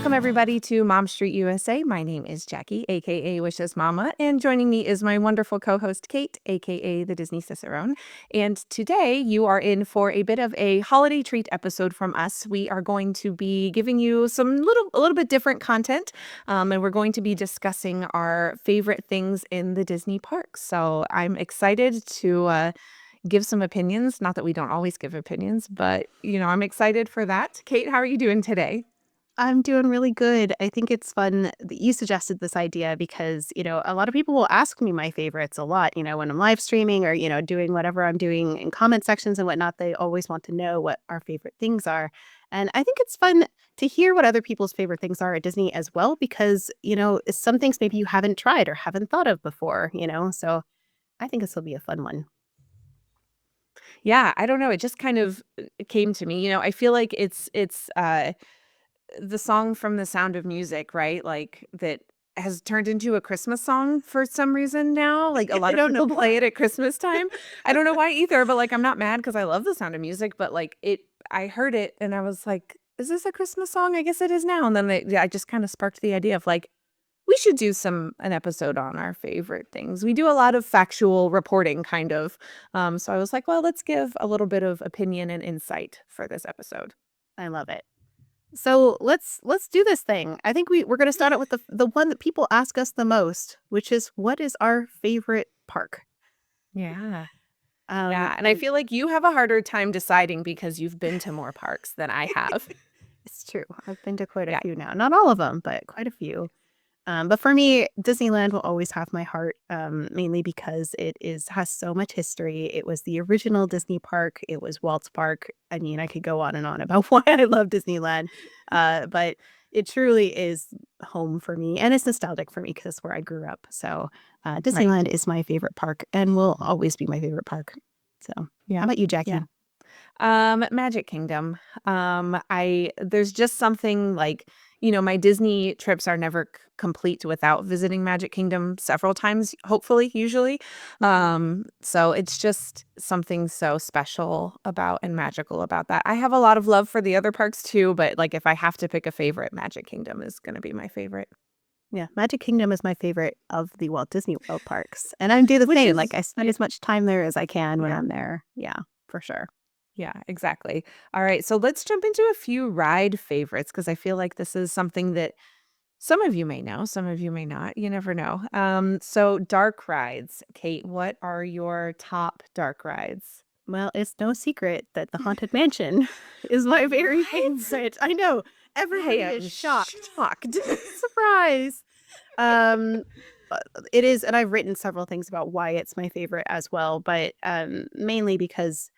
Welcome, everybody, to Mom Street USA. My name is Jackie, aka Wishes Mama, and joining me is my wonderful co-host Kate, aka the Disney Cicerone. And today you are in for a bit of a holiday treat episode from us. We are going to be giving you a little bit different content, and we're going to be discussing our favorite things in the Disney parks. So I'm excited to give some opinions. Not that we don't always give opinions, but I'm excited for that. Kate, how are you doing today? I'm doing really good. I think it's fun that you suggested this idea because, a lot of people will ask me my favorites a lot, when I'm live streaming or, doing whatever I'm doing in comment sections and whatnot. They always want to know what our favorite things are. And I think it's fun to hear what other people's favorite things are at Disney as well, because, some things maybe you haven't tried or haven't thought of before, So I think this will be a fun one. Yeah, I don't know. It just kind of came to me. I feel like it's the song from The Sound of Music, right? Like that has turned into a Christmas song for some reason now. Like a I lot of don't know people play why. it at Christmas time. I don't know why either, but like I'm not mad because I love The Sound of Music, but like I heard it and I was like, is this a Christmas song? I guess it is now. And then I just kind of sparked the idea of like, we should do an episode on our favorite things. We do a lot of factual reporting kind of. So I was like, well, let's give a little bit of opinion and insight for this episode. I love it. So let's do this thing. I think we're going to start out with the one that people ask us the most, which is what is our favorite park? Yeah. Um, Yeah, and I feel like you have a harder time deciding because you've been to more parks than I have. it's true. I've been to quite a Yeah. few now. Not all of them, but quite a few. But for me, Disneyland will always have my heart, mainly because has so much history. It was the original Disney park. It was Walt's park. I mean, I could go on and on about why I love Disneyland, but it truly is home for me, and it's nostalgic for me because it's where I grew up. So Right. Disneyland is my favorite park, and will always be my favorite park. So, how Yeah. about you, Jackie? Yeah. Magic Kingdom. I there's just something like, my Disney trips are never complete without visiting Magic Kingdom several times, hopefully, usually. So it's just something so special about and magical about that. I have a lot of love for the other parks too, but like if I have to pick a favorite, Magic Kingdom is going to be my favorite. Yeah, Magic Kingdom is my favorite of the Walt Disney World parks. And I do the Which same. Like is I spend as much time there as I can when yeah. I'm there. Yeah, for sure. Yeah, exactly. All right, so let's jump into a few ride favorites because I feel like this is something that some of you may know, some of you may not. You never know. So dark rides. Kate, what are your top dark rides? Well, it's no secret that the Haunted Mansion is my very What? favorite. I know. I Everybody is am shocked. shocked. Surprise. Um uh, it is, and I've written several things about why it's my favorite as well, but mainly because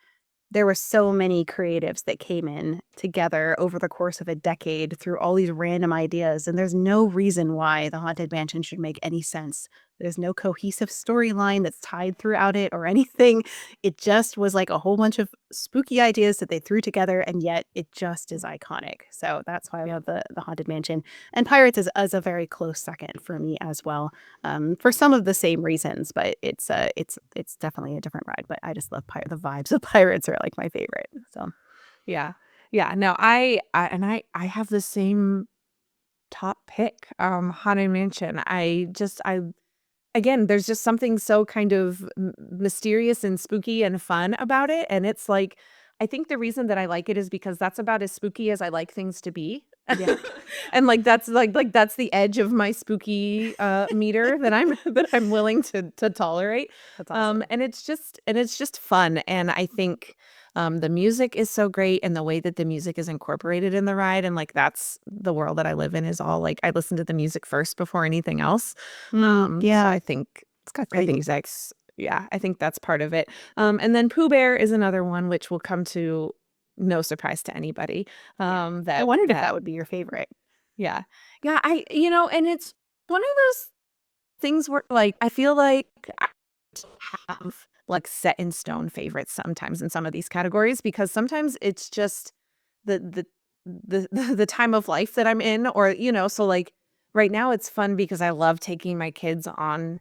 there were so many creatives that came in together over the course of a decade through all these random ideas, and there's no reason why the Haunted Mansion should make any sense. There's no cohesive storyline that's tied throughout it or anything. It just was like a whole bunch of spooky ideas that they threw together, and yet it just is iconic. So that's why I love the Haunted Mansion. And Pirates is a very close second for me as well, for some of the same reasons, but it's definitely a different ride. But I just love the vibes of Pirates are like my favorite. So Yeah. Yeah. No, I have the same top pick, Haunted Mansion. I again, there's just something so kind of mysterious and spooky and fun about it. And it's like, I think the reason that I like it is because that's about as spooky as I like things to be. yeah, And like that's like that's the edge of my spooky meter that I'm that I'm willing to tolerate. that's awesome. And it's just fun. And I think the music is so great and the way that the music is incorporated in the ride. And like that's the world that I live in is all like I listen to the music first before anything else. So Yeah, I think it's got I great think music. that's yeah, I think that's part of it. And then Pooh Bear is another one which will come to no surprise to anybody. Yeah, I That wondered if that that would be your favorite. yeah. Yeah, and it's one of those things where like I feel like I have like set in stone favorites sometimes in some of these categories because sometimes it's just the the the time of life that I'm in or so like right now it's fun because I love taking my kids on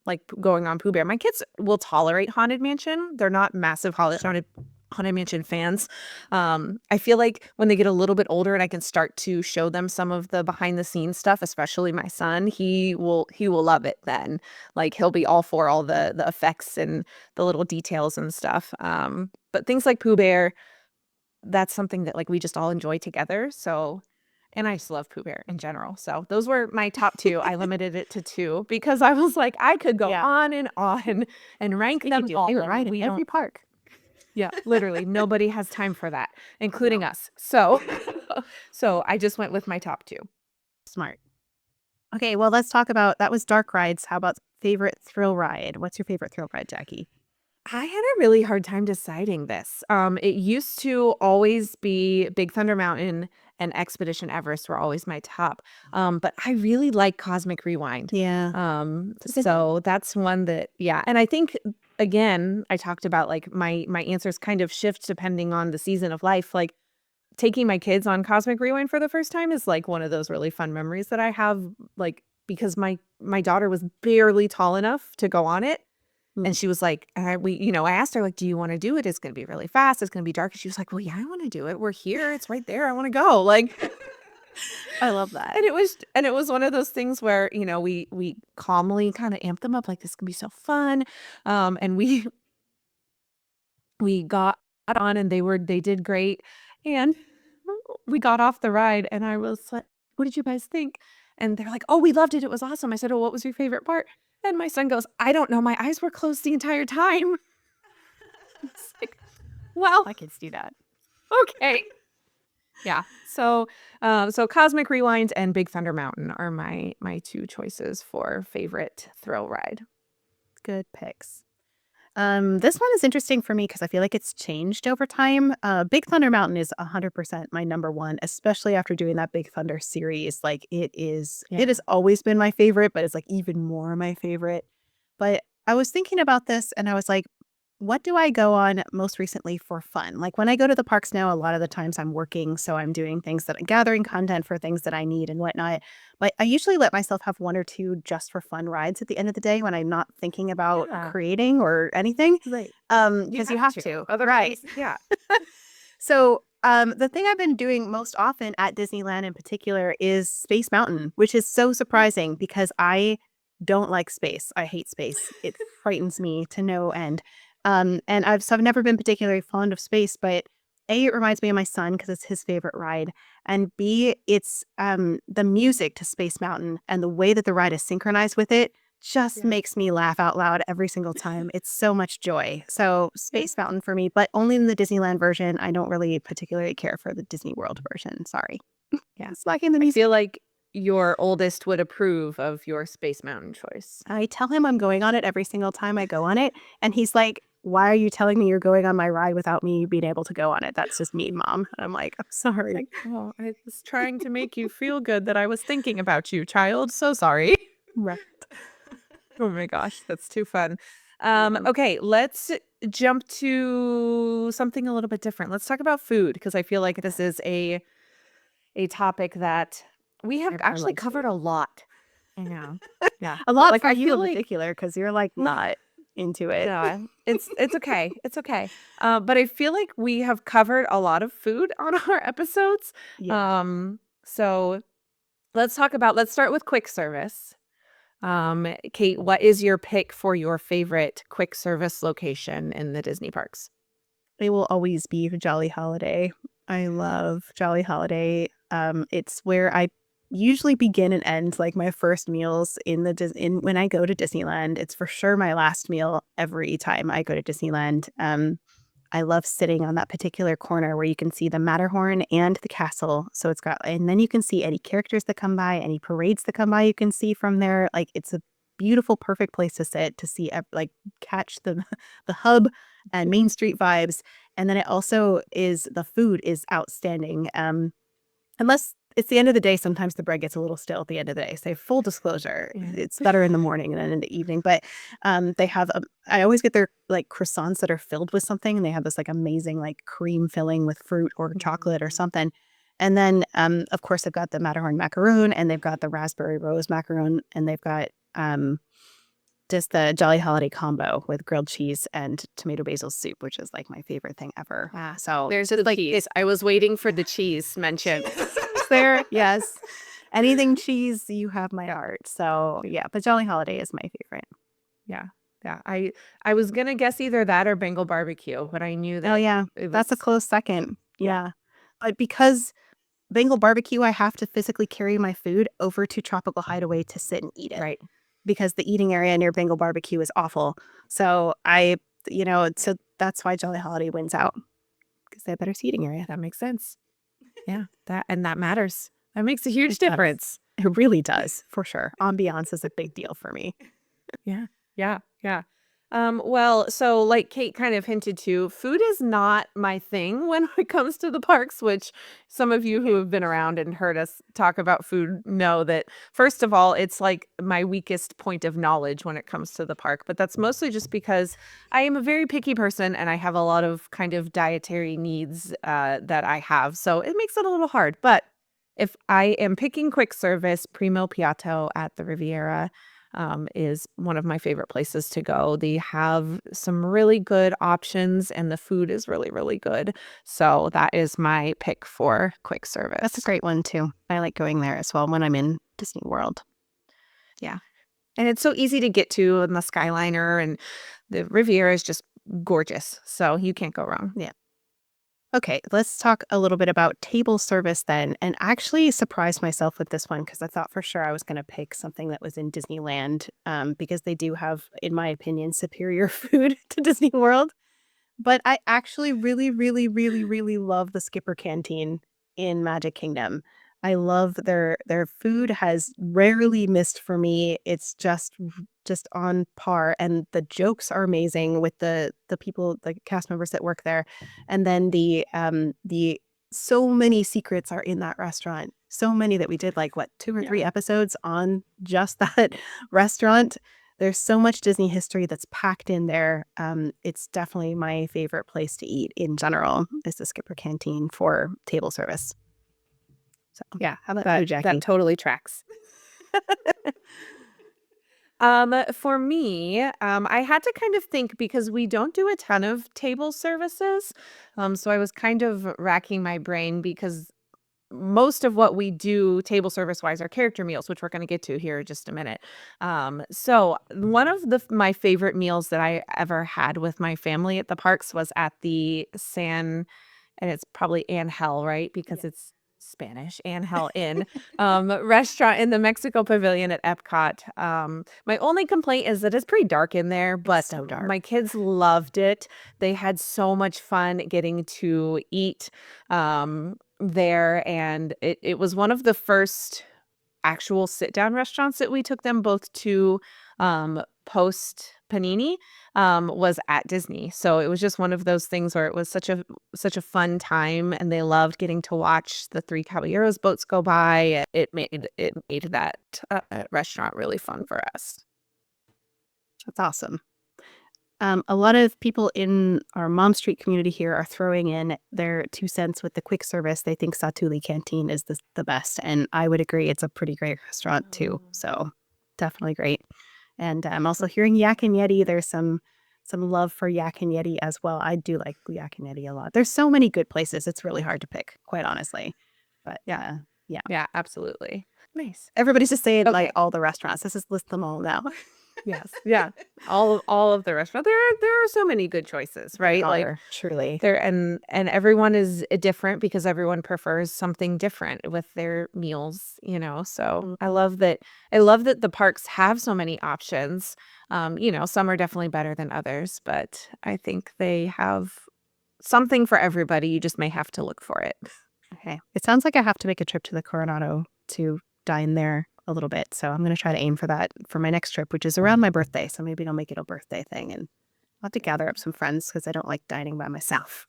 like going on Pooh Bear. My kids will tolerate Haunted Mansion. They're not massive haunted Haunted Mansion fans. I feel like when they get a little bit older and I can start to show them some of the behind the scenes stuff, especially my son, he will love it then. Like he'll be all for all the effects and the little details and stuff. But things like Pooh Bear, that's something that like we just all enjoy together. So and I just love Pooh Bear in general. So those were my top two. I limited it to two because I was like, I could go Yeah. on and rank We could them do a all. favorite And ride in we every don't park. yeah, literally nobody has time for that, including us. So so I just went with my top two. Smart. Okay, well, let's talk about that was dark rides. How about favorite thrill ride? What's your favorite thrill ride, Jackie? I had a really hard time deciding this. It used to always be Big Thunder Mountain and Expedition Everest were always my top. But I really like Cosmic Rewind. Yeah. It's a good So that's one that, yeah. And I think again, I talked about like my answers kind of shift depending on the season of life. Like taking my kids on Cosmic Rewind for the first time is like one of those really fun memories that I have, like because my daughter was barely tall enough to go on it. Mm. And she was like, I asked her, like, do you want to do it? It's going to be really fast. It's going to be dark. And she was like, well, yeah, I want to do it. We're here. It's right there. I want to go. Like, I love that. and it was one of those things where, we calmly kind of amped them up. Like, this can be so fun. And we got on and they did great. And we got off the ride and I was like, what did you guys think? And they're like, oh, we loved it. It was awesome. I said, oh, what was your favorite part? And my son goes, I don't know. My eyes were closed the entire time. It's like, well, My kids do that. okay. Yeah. So Cosmic Rewind and Big Thunder Mountain are my two choices for favorite thrill ride. Good picks. This one is interesting for me because I feel like it's changed over time. Big Thunder Mountain is 100% my number one, especially after doing that Big Thunder series. Like it has always been my favorite, but it's like even more my favorite. But I was thinking about this and I was like, what do I go on most recently for fun? Like when I go to the parks now, a lot of the times I'm working, so I'm doing things that I'm gathering content for things that I need and whatnot. But I usually let myself have one or two just for fun rides at the end of the day when I'm not thinking about Yeah. creating or anything. Right. Because you have to. Right. Yeah. So the thing I've been doing most often at Disneyland in particular is Space Mountain, which is so surprising because I don't like space. I hate space. It frightens me to no end. And I've never been particularly fond of space, but A, it reminds me of my son because it's his favorite ride. And B, it's the music to Space Mountain and the way that the ride is synchronized with it just Yeah. makes me laugh out loud every single time. It's so much joy. So Space Mountain for me, but only in the Disneyland version. I don't really particularly care for the Disney World version. Sorry. Yeah. It's lacking the I music. feel like your oldest would approve of your Space Mountain choice. I tell him I'm going on it every single time I go on it. And he's like, why are you telling me you're going on my ride without me being able to go on it? That's just mean, Mom. And I'm like, I'm sorry. Like, oh, I was trying to make you feel good that I was thinking about you, child. So sorry. Right. Oh my gosh, that's too fun. Yeah. Okay, let's jump to something a little bit different. Let's talk about food because I feel like this is a topic that we have Everyone actually likes covered food. a lot. I know. Yeah. A lot Like for I you feel in like particular because you're like not into it. no, it's okay. It's okay. But I feel like we have covered a lot of food on our episodes. Yeah. So let's start with quick service. Kate, what is your pick for your favorite quick service location in the Disney parks? It will always be Jolly Holiday. I love Jolly Holiday. It's where I usually begin and end like my first meals in in when I go to Disneyland. It's for sure my last meal every time I go to Disneyland. I love sitting on that particular corner where you can see the Matterhorn and the castle. So it's got, and then you can see any characters that come by, any parades that come by, you can see from there. Like it's a beautiful, perfect place to sit to see, like catch the the hub and Main Street vibes. And then it also is the food is outstanding. Unless it's the end of the day, sometimes the bread gets a little stale at the end of the day. So full disclosure, Yeah. it's better in the morning than in the evening. But they have, I always get their like croissants that are filled with something. And they have this like amazing like cream filling with fruit or chocolate or something. And then, of course, they've got the Matterhorn macaroon and they've got the raspberry rose macaroon and they've got just the Jolly Holiday combo with grilled cheese and tomato basil soup, which is like my favorite thing ever. So There's just the like cheese. I was waiting for the cheese mentioned. there, yes. Anything cheese, you have my heart. So yeah, but Jolly Holiday is my favorite. Yeah. Yeah. I was gonna guess either that or Bengal barbecue, but I knew Oh that yeah, it that's a was close second. yeah, Yeah, but because Bengal barbecue, I have to physically carry my food over to Tropical Hideaway to sit and eat it right. because the eating area near Bengal barbecue is awful. So so that's why Jolly Holiday wins out because they have better seating area. That makes sense. Yeah. That matters. That makes a huge It does. difference. It really does, for sure. Ambiance is a big deal for me. Yeah. Yeah. Yeah. Well, so like Kate kind of hinted to, food is not my thing when it comes to the parks, which some of you who have been around and heard us talk about food know that, first of all, it's like my weakest point of knowledge when it comes to the park. But that's mostly just because I am a very picky person and I have a lot of kind of dietary needs that I have. So it makes it a little hard. But if I am picking quick service, Primo Piatto at the Riviera is one of my favorite places to go. They have some really good options and the food is really, really good. So that is my pick for quick service. That's a great one, too. I like going there as well when I'm in Disney World. Yeah. And it's so easy to get to in the Skyliner, and the Riviera is just gorgeous. So you can't go wrong. Yeah. Okay, let's talk a little bit about table service then, and actually surprised myself with this one because I thought for sure I was going to pick something that was in Disneyland because they do have, in my opinion, superior food to Disney World. But I actually really, really, really, really love the Skipper Canteen in Magic Kingdom. I love their food has rarely missed for me. It's just on par, and the jokes are amazing with the people, the cast members that work there, and then the so many secrets are in that restaurant. So many that we did like what 2 or 3 Yeah. episodes on just that restaurant. There's so much Disney history that's packed in there. It's definitely my favorite place to eat in general is the Skipper Canteen for table service. So, Yeah. how about you, That Jackie? totally tracks. For me, I had to kind of think because we don't do a ton of table services. So I was kind of racking my brain because most of what we do table service wise are character meals, which we're going to get to here in just a minute. So one of my favorite meals that I ever had with my family at the parks was at the and it's probably Angel, right? Because Yeah. it's Spanish, Angel Inn restaurant in the Mexico Pavilion at Epcot. My only complaint is that it's pretty dark in there, It's but so dark. my kids loved it. They had so much fun getting to eat there, and it was one of the first actual sit down restaurants that we took them both to post Panini was at Disney. So it was just one of those things where it was such a fun time and they loved getting to watch the Three Caballeros boats go by. It made that restaurant really fun for us. That's awesome. A lot of people in our Mom Street community here are throwing in their 2 cents with the quick service. They think Satuli Canteen is the best, and I would agree. It's a pretty great restaurant too. So definitely great. And I'm also hearing Yak and Yeti. There's some love for Yak and Yeti as well. I do like Yak and Yeti a lot. There's so many good places. It's really hard to pick, quite honestly. But Yeah. yeah, Yeah, absolutely. Nice. everybody's just saying like Okay. all the restaurants. Let's just list them all now. Yes. Yeah. All of the restaurants. There are so many good choices, right? Like Are truly. there and everyone is different because everyone prefers something different with their meals, So I love that the parks have so many options. Some are definitely better than others, but I think they have something for everybody. You just may have to look for it. Okay. It sounds like I have to make a trip to the Coronado to dine there a little bit. So I'm going to try to aim for that for my next trip, which is around my birthday. So maybe I'll make it a birthday thing and I'll have to gather up some friends because I don't like dining by myself.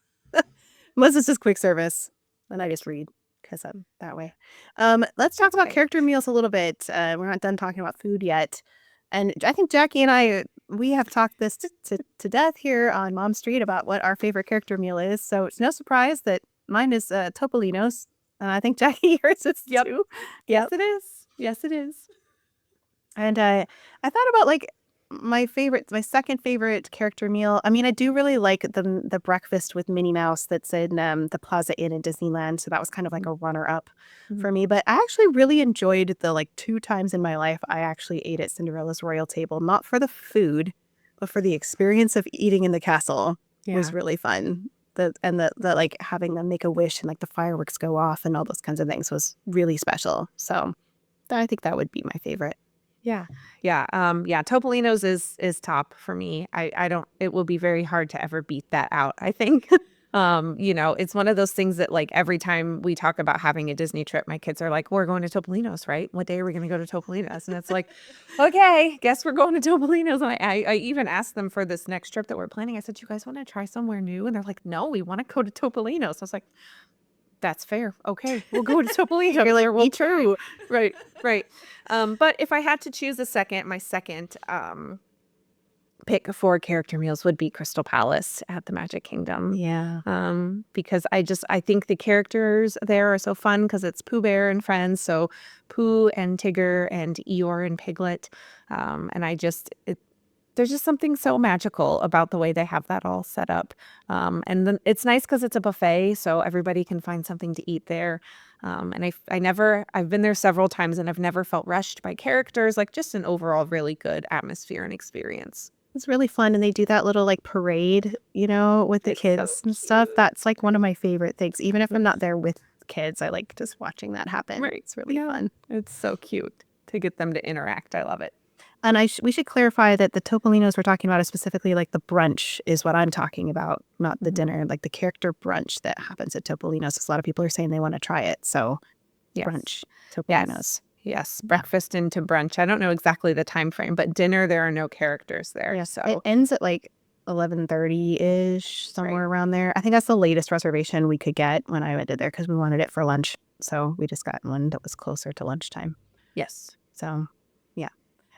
Unless it's just quick service. Then I just read because I'm that way. Let's talk That's about okay. character meals a little bit. We're not done talking about food yet. And I think Jackie and I, we have talked this to death here on Mom Street about what our favorite character meal is. So it's no surprise that mine is Topolino's. I think Jackie, yours is Yep. too. Yes, Yep. it is. Yes, it is. And I thought about like my second favorite character meal. I mean, I do really like the breakfast with Minnie Mouse that's in the Plaza Inn in Disneyland. So that was kind of like a runner up Mhm. for me. But I actually really enjoyed the like 2 times in my life I actually ate at Cinderella's royal table, not for the food, but for the experience of eating in the castle was Yeah. really fun. The like having them make a wish and like the fireworks go off and all those kinds of things was really special. So I think that would be my favorite. Yeah. Yeah. Yeah. Topolino's is top for me. I don't, it will be very hard to ever beat that out, I think. It's one of those things that like every time we talk about having a Disney trip, my kids are like, we're going to Topolino's, right? What day are we going to go to Topolino's? And it's like, okay, guess we're going to Topolino's. And I even asked them for this next trip that we're planning. I said, you guys want to try somewhere new? And they're like, no, we want to go to Topolino's. I was like, that's fair. Okay, we'll go to Topolino's You're like, or we'll me try. too. Right, right. But if I had to choose my second pick for character meals would be Crystal Palace at the Magic Kingdom. Yeah. Because I think the characters there are so fun because it's Pooh Bear and friends. So Pooh and Tigger and Eeyore and Piglet. And there's just something so magical about the way they have that all set up. And then it's nice because it's a buffet, so everybody can find something to eat there. And I've been there several times and I've never felt rushed by characters, like just an overall really good atmosphere and experience. It's really fun, and they do that little, like, parade, with the It's so kids and stuff. cute. That's, like, one of my favorite things. Even if I'm not there with kids, I like just watching that happen. Right. It's really Yeah. fun. It's so cute to get them to interact. I love it. And we should clarify that the Topolinos we're talking about is specifically, like, the brunch is what I'm talking about, not the Mhm. dinner, like, the character brunch that happens at Topolinos. 'Cause a lot of people are saying they wanna try it, so Yes. brunch, Topolinos. Yes. Yes. Breakfast into brunch. I don't know exactly the time frame, but dinner, there are no characters there. Yeah. It So, ends at, like, 11:30-ish, right. somewhere around there. I think that's the latest reservation we could get when I went in there because we wanted it for lunch. So we just got one that was closer to lunchtime. Yes. So, yeah.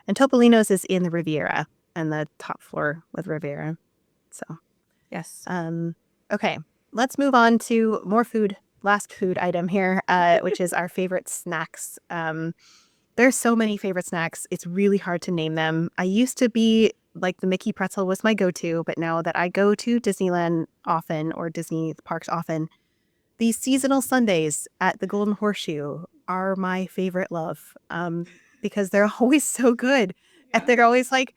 And Topolino's is in the Riviera and the top floor with Riviera. So, Yes. okay. Let's move on to more food. Last food item here, which is our favorite snacks. There's so many favorite snacks. It's really hard to name them. I used to be like the Mickey pretzel was my go-to, but now that I go to Disneyland often or Disney parks often, these seasonal sundaes at the Golden Horseshoe are my favorite love. Because they're always so good. And Yeah. they're always like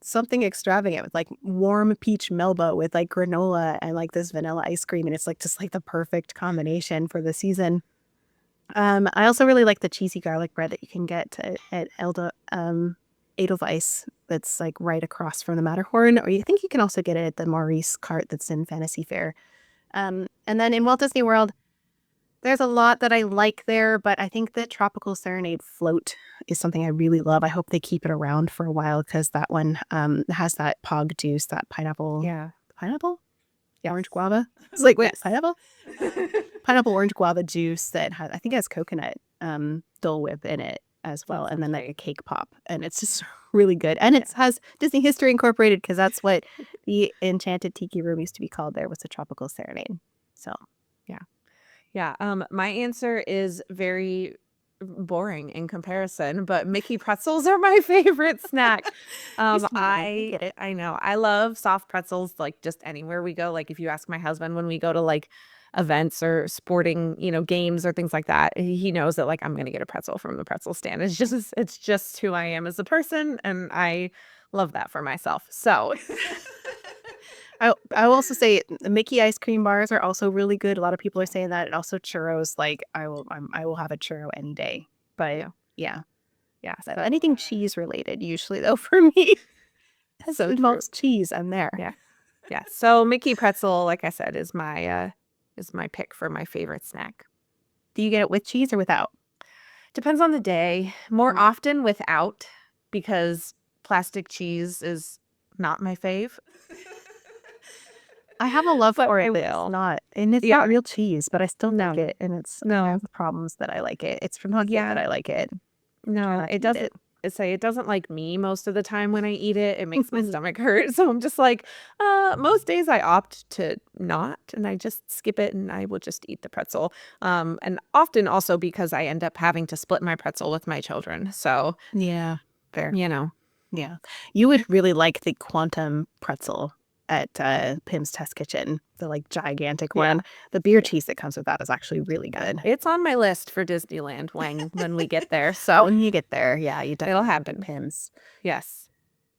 something extravagant with like warm peach Melba with like granola and like this vanilla ice cream. And it's like just like the perfect combination for the season. I also really like the cheesy garlic bread that you can get at Edelweiss that's like right across from the Matterhorn, or you think you can also get it at the Maurice cart that's in Fantasy Fair. And then in Walt Disney World, there's a lot that I like there, but I think the Tropical Serenade float is something I really love. I hope they keep it around for a while because that one has that pog juice, that Yeah. pineapple, Yes. orange guava. It's like, wait, Yes. pineapple? Pineapple orange guava juice that has, I think it has coconut Dole Whip in it as well, That and then sounds like a right. cake pop, and it's just really good. And it has Disney history incorporated because that's what the Enchanted Tiki Room used to be called. There was a Tropical Serenade. So Yeah. Yeah. My answer is very boring in comparison, but Mickey pretzels are my favorite snack. you're smart. I get it. I know. I love soft pretzels like just anywhere we go. Like if you ask my husband when we go to like events or sporting, games or things like that, he knows that like I'm going to get a pretzel from the pretzel stand. It's just who I am as a person and I love that for myself. So, I will also say the Mickey ice cream bars are also really good. A lot of people are saying that, and also churros. Like I will have a churro any day. But yeah. yeah, Yeah. so So, anything cheese related usually though for me has so true. involves cheese. I'm there. Yeah. Yeah. So Mickey pretzel, like I said, is my pick for my favorite snack. Do you get it with cheese or without? Depends on the day. More Mm. often without because plastic cheese is not my fave. I have a love But for I it, but will. it's not Yeah. real cheese, but I still like No. it, and it's I No. have problems that I like it. It's from Huggy that Yeah. I like it. Try No. not It to eat doesn't it. it doesn't like me most of the time when I eat it. It makes my stomach hurt. So I'm just like, most days I opt to not and I just skip it and I will just eat the pretzel. And often also because I end up having to split my pretzel with my children. So, Yeah, fair. you know. Yeah. You would really like the quantum pretzel at Pim's Test Kitchen, the like gigantic Yeah. one. The beer Yeah. cheese that comes with that is actually really good. It's on my list for Disneyland when we get there. So When you get there, yeah, you it'll definitely want happen. Pim's. Yes.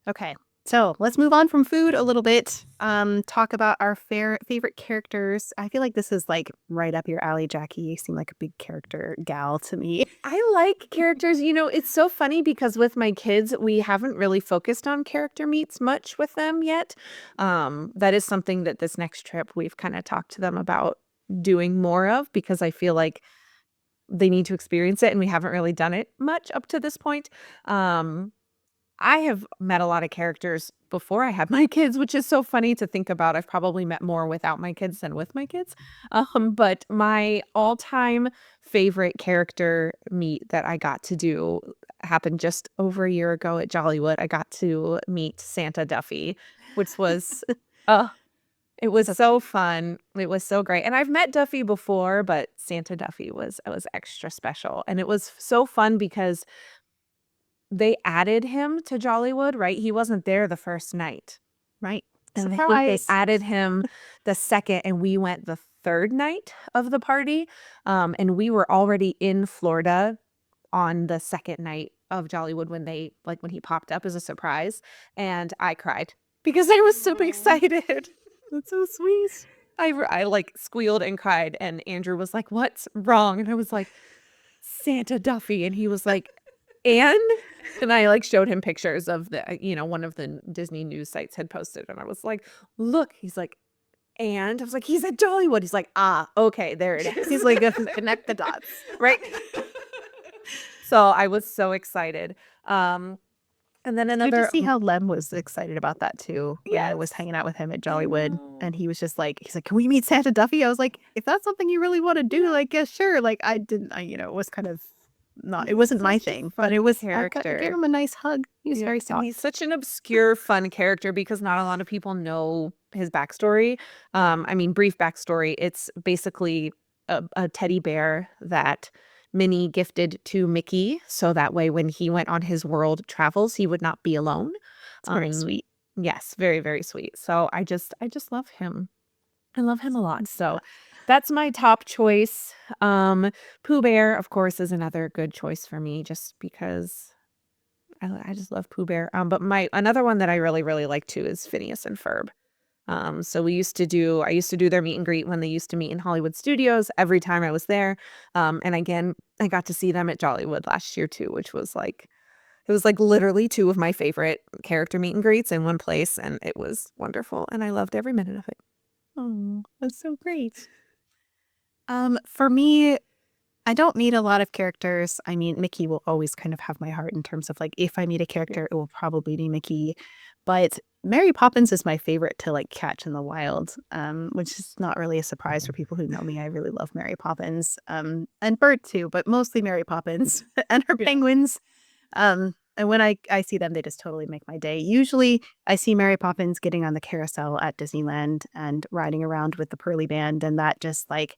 Okay. So let's move on from food a little bit. Talk about our favorite characters. I feel like this is like right up your alley, Jackie. You seem like a big character gal to me. I like characters. It's so funny because with my kids, we haven't really focused on character meets much with them yet. That is something that this next trip we've kind of talked to them about doing more of because I feel like they need to experience it and we haven't really done it much up to this point. Um, I have met a lot of characters before I had my kids, which is so funny to think about. I've probably met more without my kids than with my kids. But my all-time favorite character meet that I got to do happened just over a year ago at Jollywood. I got to meet Santa Duffy, which was uh it was So so cute. fun. It was so great. And I've met Duffy before, but Santa Duffy was extra special. And it was so fun because they added him to Jollywood, right? He wasn't there the first night. Right. And they Surprise. added him the second, and we went the third night of the party. And we were already in Florida on the second night of Jollywood when he popped up as a surprise, and I cried because I was so Aw, excited. that's so sweet. I like squealed and cried, and Andrew was like, "What's wrong?" And I was like, "Santa Duffy," and he was like, "And?" And I like showed him pictures of one of the Disney news sites had posted, and I was like, "Look," he's like, "And?" I was like, "He's at Dollywood." He's like, "Ah, okay, there it is." He's like, connect the dots. Right? So I was so excited. Um, and then It's good to another see how Lem was excited about that too when I was yes, hanging out with him at I Jollywood. know. And he was just like, he's like, "Can we meet Santa Duffy?" I was like, "If that's something you really want to do, Yeah. like, yeah, sure." Like, I didn't, it was kind of not, it He's wasn't my such a thing, but fun I gave character. him a nice hug. He was Yeah, very and he's soft. such an obscure, fun character because not a lot of people know his backstory. I mean, brief backstory, it's basically a teddy bear that Minnie gifted to Mickey, so that way when he went on his world travels, he would not be alone. It's very Um, sweet. yes, very, very sweet. So I just love him. I love him a lot. So Yeah. that's my top choice. Pooh Bear, of course, is another good choice for me just because I just love Pooh Bear. But my another one that I really, really like too is Phineas and Ferb. So I used to do their meet and greet when they used to meet in Hollywood Studios every time I was there. And again, I got to see them at Jollywood last year too, which was like it was like literally two of my favorite character meet and greets in one place, and it was wonderful, and I loved every minute of it. Oh, that's so great. For me, I don't meet a lot of characters. I mean, Mickey will always kind of have my heart in terms of like if I meet a Yeah. character, it will probably be Mickey. But Mary Poppins is my favorite to like catch in the wild, which is not really a surprise for people who know me. I really love Mary Poppins, and Bird too, but mostly Mary Poppins and her Yeah. penguins. And when I see them, they just totally make my day. Usually, I see Mary Poppins getting on the carousel at Disneyland and riding around with the Pearly Band, and that just like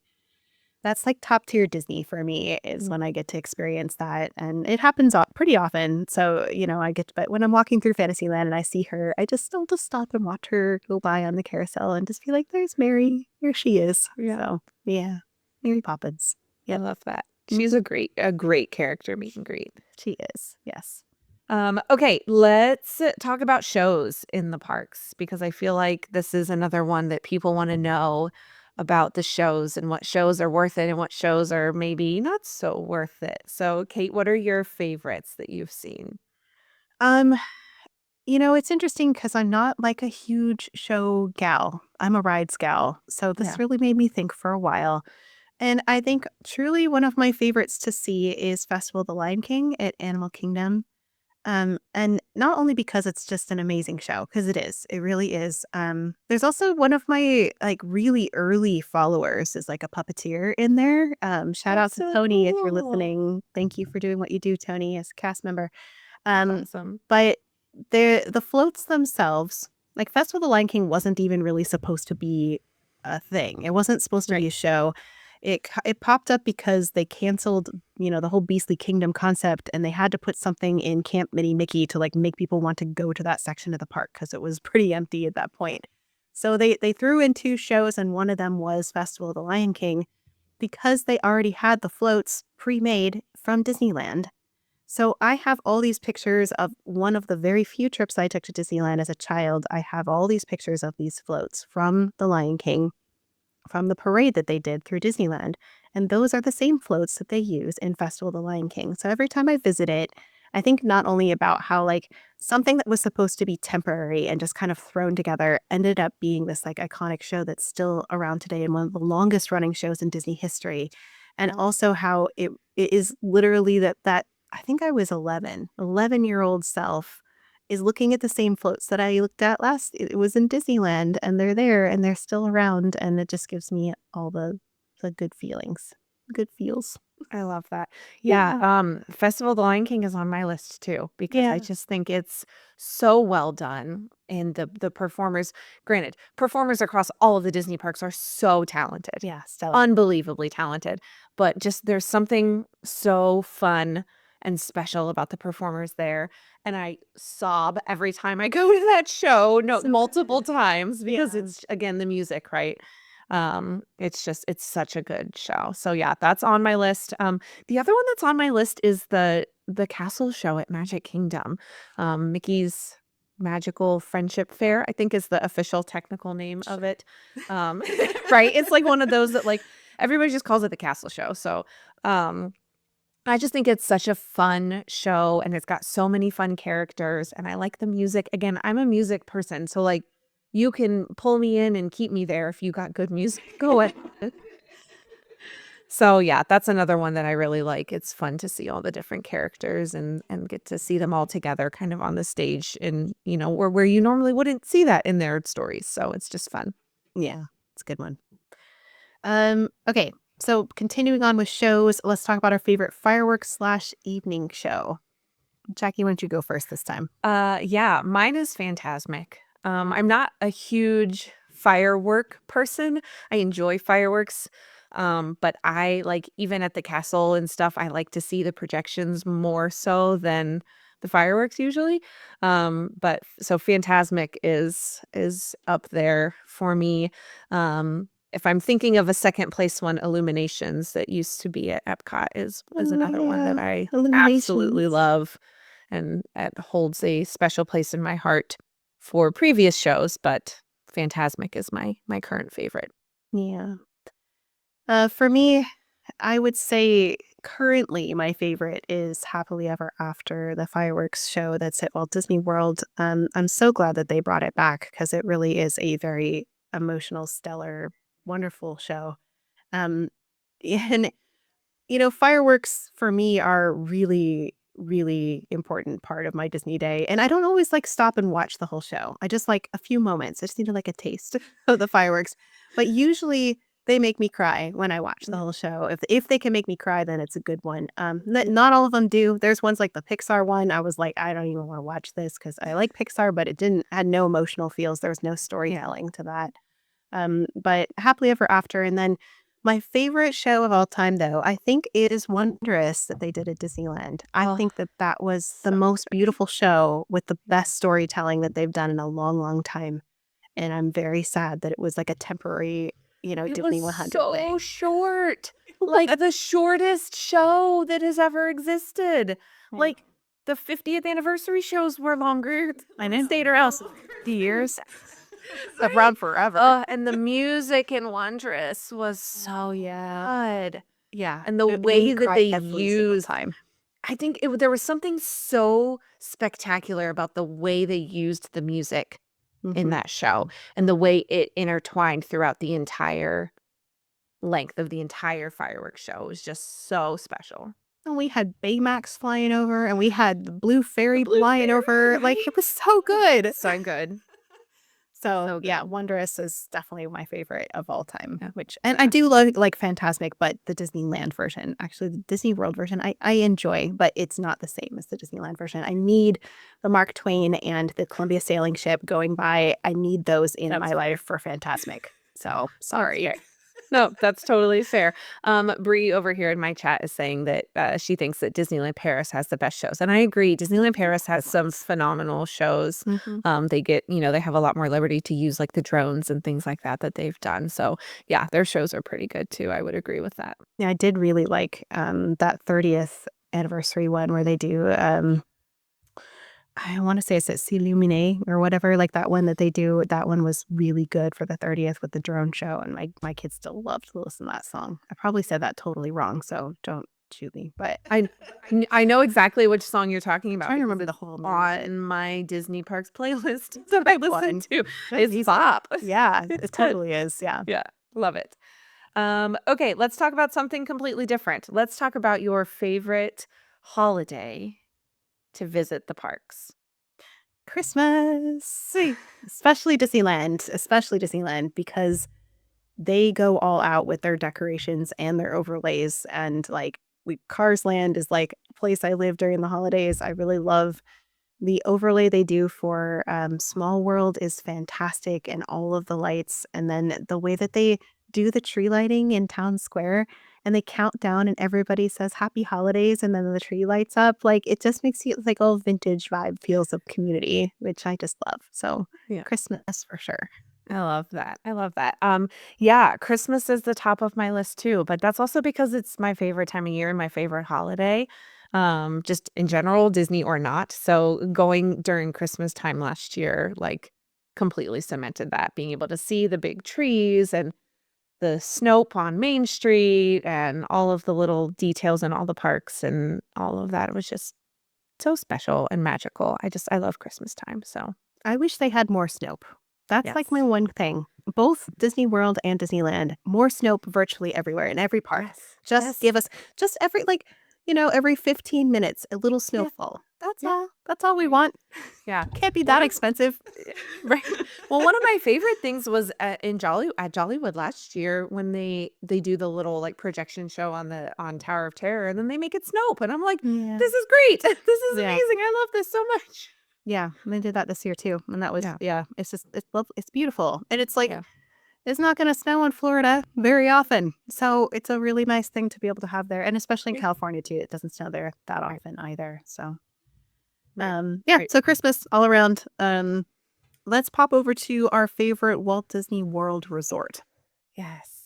that's like top tier Disney for me is Mm. when I get to experience that, and it happens pretty often. So, but when I'm walking through Fantasyland and I see her, I'll just stop and watch her go by on the carousel and just be like, "There's Mary. Here she is." Yeah. So, yeah, Mary Poppins. I Yep. love that. She's Mhm. a great character meet and greet. She is. Yes. Okay, let's talk about shows in the parks because I feel like this is another one that people want to know about the shows and what shows are worth it and what shows are maybe not so worth it. So, Kate, what are your favorites that you've seen? Um, it's interesting because I'm not like a huge show gal. I'm a rides gal. So this Yeah. really made me think for a while. And I think truly one of my favorites to see is Festival of the Lion King at Animal Kingdom. And not only because it's just an amazing show, because it is, it really is. There's also one of my like really early followers is like a puppeteer in there. Shout out That's to so Tony if you're cool. listening. Thank you for doing what you do, Tony, as a cast member. That's Um, awesome. but the floats themselves, like Festival of the Lion King wasn't even really supposed to be a thing. It wasn't supposed to be Right. a show. It popped up because they canceled, the whole Beastly Kingdom concept, and they had to put something in Camp Mini Mickey to like make people want to go to that section of the park because it was pretty empty at that point. So they threw in 2 shows, and one of them was Festival of the Lion King because they already had the floats pre-made from Disneyland. So I have all these pictures of one of the very few trips I took to Disneyland as a child. I have all these pictures of these floats from The Lion King, from the parade that they did through Disneyland. And those are the same floats that they use in Festival of the Lion King. So every time I visit it, I think not only about how like something that was supposed to be temporary and just kind of thrown together ended up being this like iconic show that's still around today and one of the longest running shows in Disney history. And also how it is literally that I think I was 11-year-old self is looking at the same floats that I looked at last. It was in Disneyland, and they're there, and they're still around, and it just gives me all the good feelings, good feels. I love that. Yeah, Yeah. Festival of the Lion King is on my list too because I Yeah. just think it's so well done, and the performers, granted, performers across all of the Disney parks are so talented, Yeah, stellar. unbelievably talented, but just there's something so fun and special about the performers there, and I sob every time I go to that show, no, So multiple good. times because Yeah. it's again the music, right? It's such a good show. So yeah, that's on my list. The other one that's on my list is the castle show at Magic Kingdom. Mickey's Magical Friendship Fair, I think is the official technical name of it. Um, right? It's like one of those that like everybody just calls it the castle show. So, um, I just think it's such a fun show and it's got so many fun characters and I like the music. Again, I'm a music person, so like you can pull me in and keep me there if you got good music going. So yeah, that's another one that I really like. It's fun to see all the different characters and get to see them all together kind of on the stage and where you normally wouldn't see that in their stories. So it's just fun. Yeah, it's a good one. Okay, so continuing on with shows, let's talk about our favorite fireworks/evening show. Jackie, why don't you go first this time? Yeah, mine is Phantasmic. I'm not a huge firework person. I enjoy fireworks. But I like even at the castle and stuff, I like to see the projections more so than the fireworks usually. But so Phantasmic is up there for me. If I'm thinking of a second place one, Illuminations that used to be at Epcot is Oh, another one that yeah. I absolutely Illuminations. love and it holds a special place in my heart for previous shows, but Phantasmic is my current favorite. Yeah. For me, I would say currently my favorite is Happily Ever After, the fireworks show that's at Walt Disney World. I'm so glad that they brought it back because it really is a very emotional, stellar, wonderful show. Um, and fireworks for me are really, really important part of my Disney day. And I don't always like stop and watch the whole show. I just like a few moments. I just need to like a taste of the fireworks. But usually they make me cry when I watch the Yeah. whole show. If they can make me cry, then it's a good one. Not all of them do. There's ones like the Pixar one. I was like, I don't even want to watch this because I like Pixar, but it didn't had no emotional feels. There was no Yeah. storytelling to that. But Happily Ever After, and then my favorite show of all time, though, I think it is Wondrous that they did at Disneyland. I Oh, think that that was the so most good. beautiful show with the best storytelling that they've done in a long, long time. And I'm very sad that it was like a temporary, It was Disney 100 so thing. short. Like the shortest show that has ever existed. Yeah. Like the 50th anniversary shows were longer. I know. Stayed around 50 years. Around forever. And the music in Wondrous was Oh, so yeah. good. Yeah. And the It made me way that cry they every single used time. I think there was something so spectacular about the way they used the music in Hmm. that show and the way it intertwined throughout the entire length of the entire fireworks show. It was just so special. And we had Baymax flying over, and we had the Blue The Fairy Blue flying Fairy, over. Like, right? it was so good. So good. So, So yeah, good. Wondrous is definitely my favorite of all time, Yeah. and I Yeah. do love, like, Fantasmic, but the Disneyland version, actually, the Disney World version, I enjoy, but it's not the same as the Disneyland version. I need the Mark Twain and the Columbia sailing ship going by. I need those in That's my fair. life for Fantasmic. So, sorry. That's fair. No, that's totally fair. Bree over here in my chat is saying that she thinks that Disneyland Paris has the best shows. And I agree. Disneyland Paris has some phenomenal shows. Mhm. They get, they have a lot more liberty to use like the drones and things like that they've done. So yeah, their shows are pretty good too. I would agree with that. Yeah, I did really like, that 30th anniversary one where they do, I wanna say it's at S'Illuminé or whatever, like, that one that they do, that one was really good for the 30th with the drone show, and my kids still love to listen to that song. I probably said that totally wrong, so don't shoot me, but I I know exactly which song you're talking about trying to because remember the it's whole name of it. on my Disney Parks playlist that I listen One. to. That's It's easy. pop. Yeah, It's it good. totally is, yeah. Yeah, love it. Okay, let's talk about something completely different. Let's talk about your favorite holiday to visit the parks. Christmas! Especially Disneyland, because they go all out with their decorations and their overlays, and, like, Cars Land is, like, a place I live during the holidays. I really love the overlay they do for, Small World is fantastic, and all of the lights, and then the way that they do the tree lighting in Town Square, and they count down and everybody says happy holidays, and then the tree lights up, like, it just makes you like, all vintage vibe feels of community, which I just love. So, Yeah. Christmas for sure. I love that. I love that. Yeah, Christmas is the top of my list too, but that's also because it's my favorite time of year and my favorite holiday. Just in general, Disney or not. So going during Christmas time last year, like completely cemented that, being able to see the big trees and the Snope on Main Street and all of the little details in all the parks and all of that. It was just so special and magical. I love Christmas time. So I wish they had more Snope. That's, like, my yes. one thing. Both Disney World and Disneyland, more Snope virtually everywhere in every park. Yes. Just Yes. give us just every like, every 15 minutes, a little Yeah. snowfall. That's Yeah. all. That's all we want. Yeah. Can't be One that of expensive. right. Well, one of my favorite things was at Jollywood last year when they do the little like projection show on Tower of Terror and then they make it Snope and I'm like, Yeah. this is great. This is Yeah. amazing. I love this so much. Yeah, they did that this year too, and that was Yeah. yeah, it's beautiful, and it's like, Yeah. it's not gonna snow in Florida very often, so it's a really nice thing to be able to have there, and especially in Yeah. California too, it doesn't snow there that Right. often either, so, Right. yeah, Right. so Christmas all around, let's pop over to our favorite Walt Disney World resort. Yes.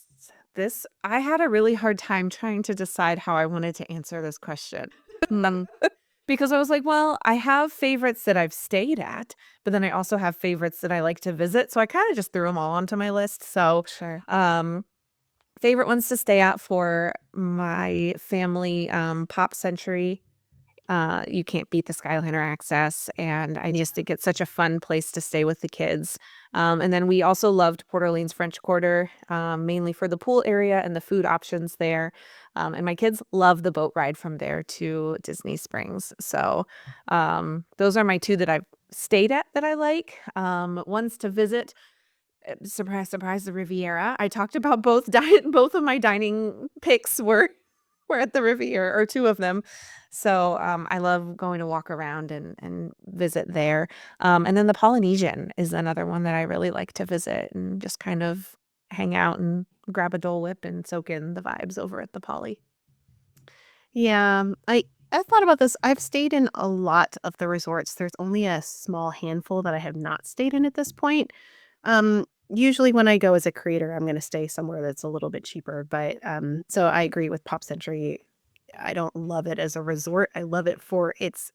I had a really hard time trying to decide how I wanted to answer this question. Um, because I was like, well, I have favorites that I've stayed at, but then I also have favorites that I like to visit. So I kind of just threw them all onto my list. So, Sure. um, favorite ones to stay at for my family, Pop Century. You can't beat the Skyliner access, and I just think it's such a fun place to stay with the kids. And then we also loved Port Orleans French Quarter, mainly for the pool area and the food options there. And my kids love the boat ride from there to Disney Springs. So those are my two that I've stayed at that I like. Ones to visit. Surprise, surprise, the Riviera. I talked about both diet both of my dining picks were at the Riviera, or two of them. So, I love going to walk around and visit there. And then the Polynesian is another one that I really like to visit and just kind of hang out and grab a Dole Whip and soak in the vibes over at the Poly. Yeah, I thought about this. I've stayed in a lot of the resorts. There's only a small handful that I have not stayed in at this point. Usually when I go as a creator, I'm going to stay somewhere that's a little bit cheaper. But so I agree with Pop Century. I don't love it as a resort. I love it for its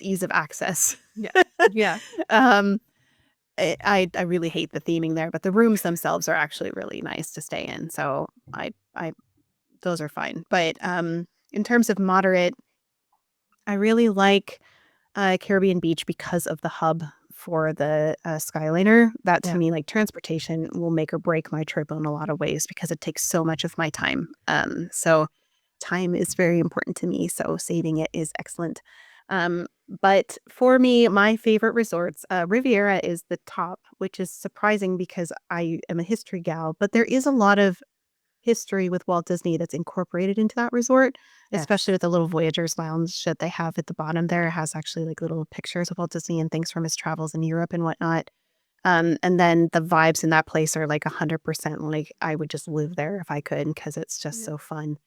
ease of access. Yeah. Yeah. um, I really hate the theming there, but the rooms themselves are actually really nice to stay in. So I those are fine. But in terms of moderate, I really like Caribbean Beach because of the hub for the Skyliner. That to Yeah. me, like transportation, will make or break my trip in a lot of ways because it takes so much of my time. So time is very important to me. So saving it is excellent. But for me, my favorite resorts, Riviera is the top, which is surprising because I am a history gal. But there is a lot of history with Walt Disney that's incorporated into that resort, Yes. especially with the little Voyagers Lounge that they have at the bottom there. It has actually like little pictures of Walt Disney and things from his travels in Europe and whatnot. And then the vibes in that place are like 100% like I would just live there if I could because it's just Yeah. so fun.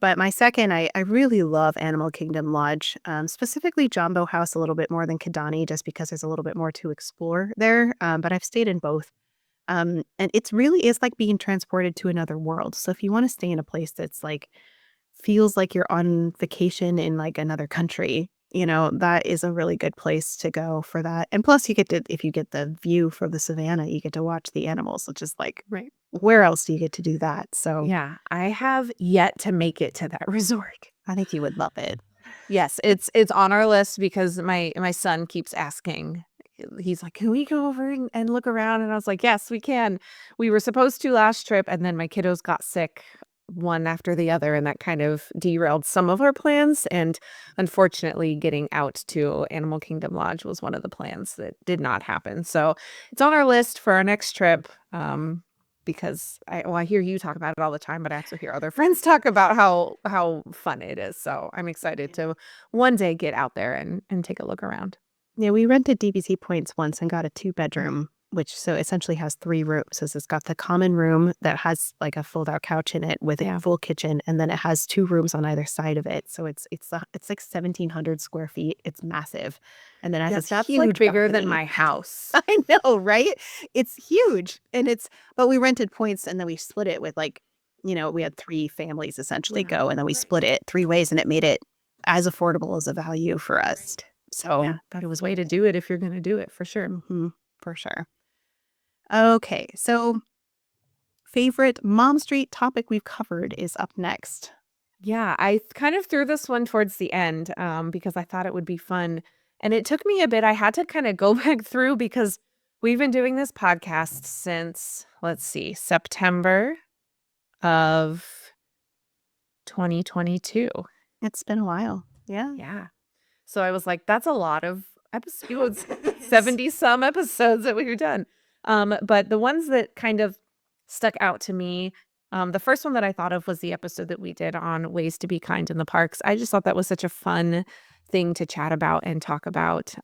But my second, I really love Animal Kingdom Lodge, specifically Jumbo House a little bit more than Kidani, just because there's a little bit more to explore there. But I've stayed in both. And it's really is like being transported to another world. So if you want to stay in a place that's like feels like you're on vacation in like another country, that is a really good place to go for that. And plus you get to, if you get the view from the savannah, you get to watch the animals, which is like, Right. where else do you get to do that? So Yeah, I have yet to make it to that resort. I think you would love it. Yes, it's on our list because my son keeps asking. He's like, "Can we go over and look around?" And I was like, "Yes, we can." We were supposed to last trip, and then my kiddos got sick one after the other, and that kind of derailed some of our plans. And unfortunately, getting out to Animal Kingdom Lodge was one of the plans that did not happen. So it's on our list for our next trip. Because I hear you talk about it all the time, but I also hear other friends talk about how fun it is. So I'm excited to one day get out there and take a look around. Yeah, we rented DVC points once and got a 2-bedroom, which so essentially has 3 rooms. So it's got the common room that has like a fold-out couch in it with a Yeah. full kitchen, and then it has 2 rooms on either side of it. So it's like 1,700 square feet. It's massive, and then it has That's this huge, huge bigger than balcony. my house. I know, right? It's huge, and but we rented points, and then we split it with like, we had 3 families essentially Yeah. go, and then we split it 3 ways, and it made it as affordable as a value for us. So Yeah, that was way to do it if you're going to do it for sure. for sure. Okay, so favorite Mom Street topic we've covered is up next. Yeah, I kind of threw this one towards the end because I thought it would be fun. And it took me a bit. I had to kind of go back through because we've been doing this podcast since, let's see, September of 2022. It's been a while. Yeah. Yeah. So I was like, that's a lot of episodes, 70 some episodes that we've done. But the ones that kind of stuck out to me, the first one that I thought of was the episode that we did on ways to be kind in the parks. I just thought that was such a fun thing to chat about and talk about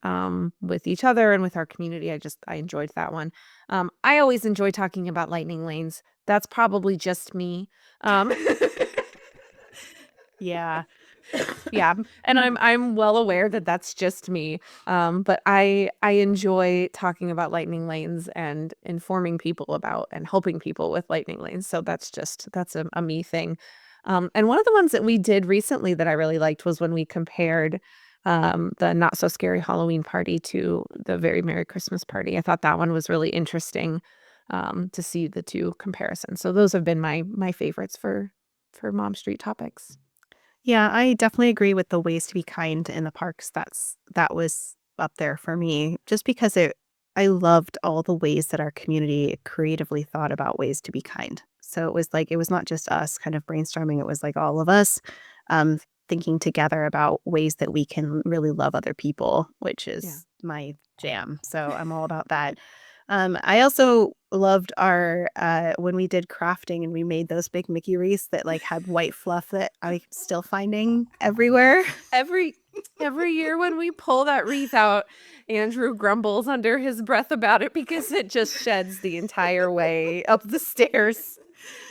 with each other and with our community. I enjoyed that one. I always enjoy talking about lightning lanes. That's probably just me. Um, Yeah. Yeah, and I'm well aware that that's just me. But I enjoy talking about lightning lanes and informing people about and helping people with lightning lanes. So that's a me thing. And one of the ones that we did recently that I really liked was when we compared the Not So Scary Halloween party to the Very Merry Christmas party. I thought that one was really interesting to see the two comparisons. So those have been my favorites for Mom Street topics. Yeah, I definitely agree with the ways to be kind in the parks. That was up there for me just because I loved all the ways that our community creatively thought about ways to be kind. So it was like it was not just us kind of brainstorming, it was like all of us um thinking together about ways that we can really love other people, which Yeah. is my jam. So I'm all about that. I also loved our when we did crafting and we made those big Mickey wreaths that like had white fluff that I'm still finding everywhere. Every every year when we pull that wreath out, Andrew grumbles under his breath about it because it just sheds the entire way up the stairs.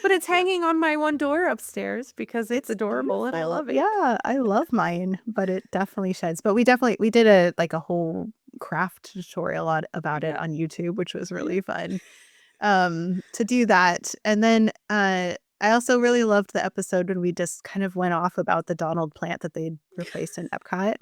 But it's hanging on my one door upstairs because it's adorable and I Beautiful. love it. Yeah, I love mine, but it definitely sheds. But we did a whole craft tutorial about it Yeah. on YouTube, which was really fun. To do that. And then I also really loved the episode when we just kind of went off about the Donald plant that they'd replaced in Epcot.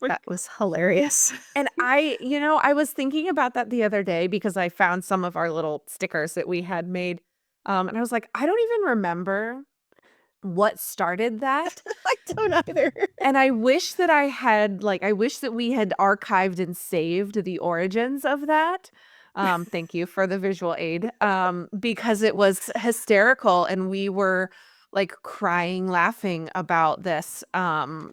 That was hilarious. And I was thinking about that the other day because I found some of our little stickers that we had made. And I was like, I don't even remember what started that. I don't either. And I wish that I wish that we had archived and saved the origins of that. Thank you for the visual aid. Because it was hysterical and we were like crying, laughing about this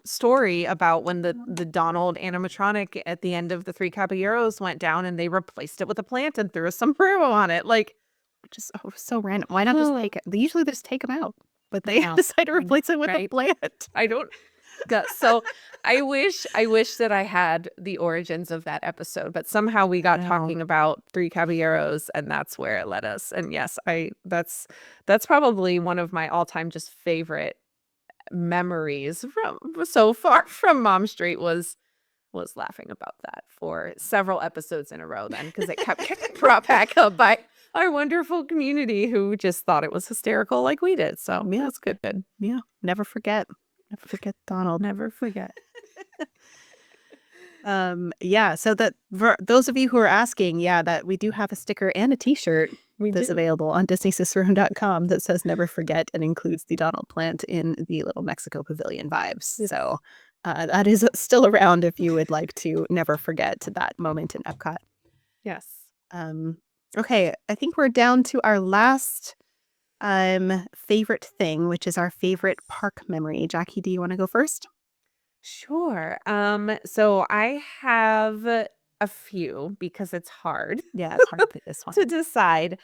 story about when the Donald animatronic at the end of the Three Caballeros went down and they replaced it with a plant and threw a sombrero on it. Like, Just so random. Why not just take it? They usually just take them out, but they no, decide to replace it with a right? plant. I don't. So I wish that I had the origins of that episode, but somehow we got No. talking about Three Caballeros, and that's where it led us. And yes, that's probably one of my all-time just favorite memories from so far from Mom Street was laughing about that for several episodes in a row then, because it kept getting brought back up by our wonderful community who just thought it was hysterical like we did. So Yeah. that's good. Yeah. Never forget. Never forget Donald. Never forget. Yeah, so that for those of you who are asking, yeah, that we do have a sticker and a t-shirt that's do. available on disneycicerone.com that says never forget and includes the Donald plant in the little Mexico pavilion vibes. Yeah. So that is still around if you would like to never forget that moment in Epcot. Yes. Okay, I think we're down to our last favorite thing, which is our favorite park memory. Jackie, do you want to go first? Sure. So I have a few because it's hard Yeah, it's hard to pick this one. to decide.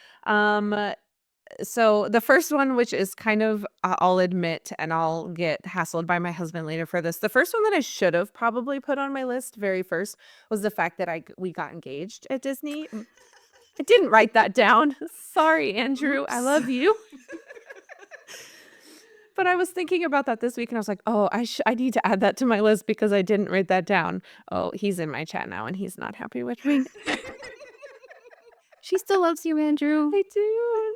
So the first one, which is kind of, I'll admit, and I'll get hassled by my husband later for this. The first one that I should have probably put on my list very first was the fact that we got engaged at Disney. I didn't write that down. Sorry, Andrew. I Oops. love you. But I was thinking about that this week and I was like, oh, I need to add that to my list because I didn't write that down. Oh, he's in my chat now and he's not happy with me. She still loves you, Andrew. I do.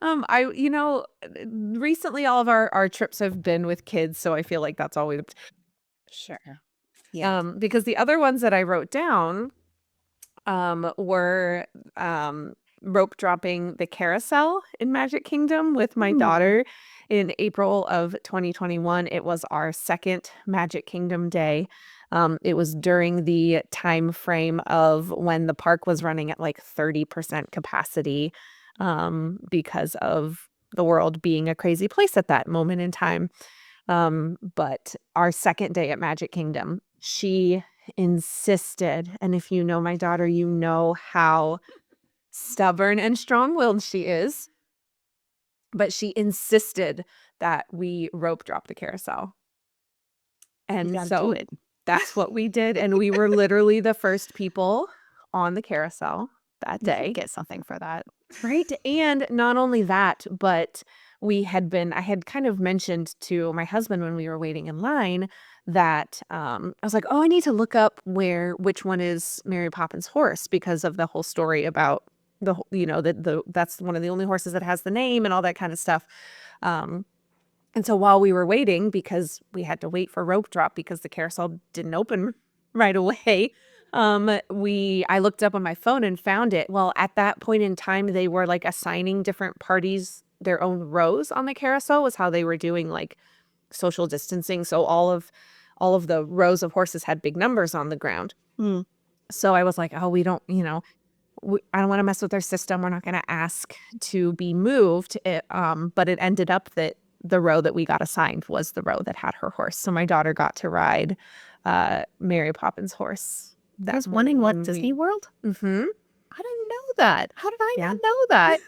I'm sorry. Recently all of our trips have been with kids, so I feel like that's always Sure. because the other ones that I wrote down were rope dropping the carousel in Magic Kingdom with my daughter in April of 2021. It was our second Magic Kingdom day. It was during the time frame of when the park was running at like 30% capacity because of the world being a crazy place at that moment in time. But our second day at Magic Kingdom, she insisted, and if you know my daughter, you know how stubborn and strong-willed she is, but she insisted that we rope drop the carousel. And so that's what we did, and we were literally the first people on the carousel that day. Get something for that. Right, and not only that, but I had kind of mentioned to my husband when we were waiting in line that, I was like, "Oh, I need to look up which one is Mary Poppins' horse," because of the whole story about that's one of the only horses that has the name and all that kind of stuff. And so while we were waiting, because we had to wait for rope drop because the carousel didn't open right away, I looked up on my phone and found it. Well, at that point in time, they were like assigning different parties their own rows on the carousel was how they were doing like social distancing. So all of the rows of horses had big numbers on the ground. Mm. So I was like, oh, we don't, I don't want to mess with their system. We're not going to ask to be moved. But it ended up that the row that we got assigned was the row that had her horse. So my daughter got to ride Mary Poppins' horse. There's one in what, Disney World? Mm-hmm. I didn't know that. How did I not know that?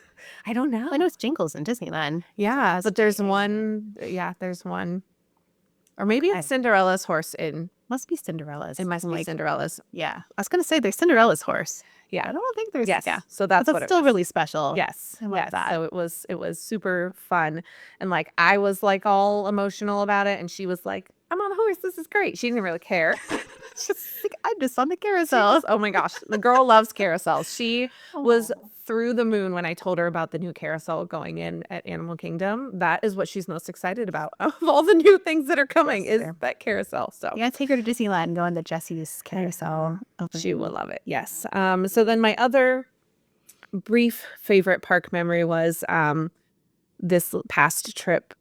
I don't know. I know it's Jingles in Disneyland. Yeah, but there's one. Yeah, there's one. Or maybe it's Cinderella's horse in. Must be Cinderella's. It must be Cinderella's. Yeah. I was going to say there's Cinderella's horse. Yeah. I don't think there's. Yes. Yeah. So that's what still really special. Yes. I love that. So it was super fun. And like I was like all emotional about it. And she was like, I'm on the horse. This is great. She didn't really care. She's like, I'm just on the carousel. Oh my gosh. The girl loves carousels. She was through the moon when I told her about the new carousel going in at Animal Kingdom. That is what she's most excited about of all the new things that are coming is that carousel. So yeah, take her to Disneyland and go on the Jessie's carousel. She will love it. Yes. So then my other brief favorite park memory was this past trip.